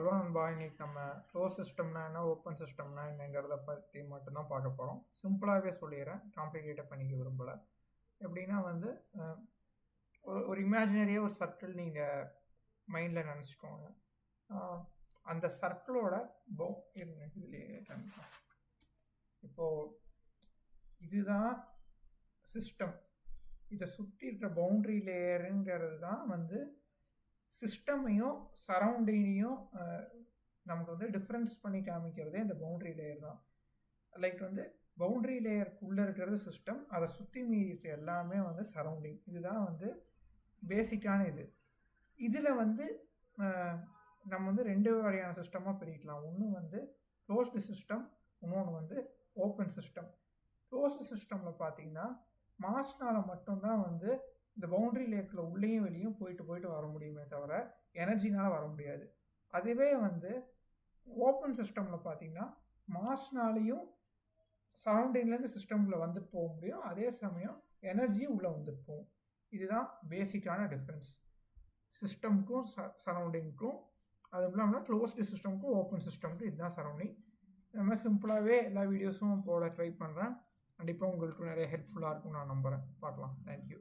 Hello நண்பா, இன்னைக்கு நம்ம க்ளோஸ் சிஸ்டம்னா என்ன, ஓப்பன் சிஸ்டம்னா என்னங்கிறத பற்றி மட்டும்தான் பார்க்க போகிறோம். சிம்பிளாகவே சொல்லிடுறேன், காம்ப்ளிகேட்டாக பண்ணிக்க விரும்பலை. எப்படின்னா வந்து ஒரு இமேஜினரியாக ஒரு சர்க்கிள் நீங்கள் மைண்டில் நினச்சிக்கோங்க. அந்த சர்க்கிளோட இதுலேயே இப்போது இதுதான் சிஸ்டம். இதை சுற்றி இருக்கிற பவுண்ட்ரி லேயருங்கிறது தான் வந்து சிஸ்டமையும் சரௌண்டிங்கையும் நமக்கு வந்து டிஃப்ரென்ஸ் பண்ணி காமிக்கிறதே இந்த பவுண்ட்ரி லேயர் தான். லைக் வந்து பவுண்ட்ரி லேயருக்குள்ளே இருக்கிறது சிஸ்டம், அதை சுற்றி மீறி இருக்கிற எல்லாமே வந்து சரௌண்டிங். இதுதான் வந்து பேசிக்கான இது. இதில் வந்து நம்ம வந்து ரெண்டு வகையான சிஸ்டமாக பிரிக்கலாம். ஒன்று வந்து க்ளோஸ்டு சிஸ்டம், இன்னொன்று வந்து ஓப்பன் சிஸ்டம். க்ளோஸ்டு சிஸ்டமில் பார்த்தீங்கன்னா மாஸ்னால் மட்டும்தான் வந்து இந்த பவுண்ட்ரி லேயர்க்குள்ள உள்ளேயும் வெளியும் போயிட்டு வர முடியுமே தவிர எனர்ஜினால் வர முடியாது. அதுவே வந்து ஓப்பன் சிஸ்டமில் பார்த்தீங்கன்னா மாஸ்னாலையும் சரௌண்டிங்லேருந்து சிஸ்டம்குள்ளே வந்துட்டு போக முடியும், அதே சமயம் எனர்ஜியும் உள்ளே வந்துட்டு போகும். இதுதான் பேசிக்கான டிஃப்ரென்ஸ் சிஸ்டமுக்கும் சரௌண்டிங்க்கும். அதுவும் இல்லாமல் க்ளோஸ்டு சிஸ்டமுக்கும் ஓப்பன் சிஸ்டமுக்கும் இதுதான் சரௌண்டிங். இந்த மாதிரி சிம்பிளாகவே எல்லா வீடியோஸும் போட ட்ரை பண்ணுறேன். கண்டிப்பாக உங்களுக்கு நிறைய ஹெல்ப்ஃபுல்லாக இருக்கும்னு நான் நம்புகிறேன். பார்க்கலாம். தேங்க்யூ.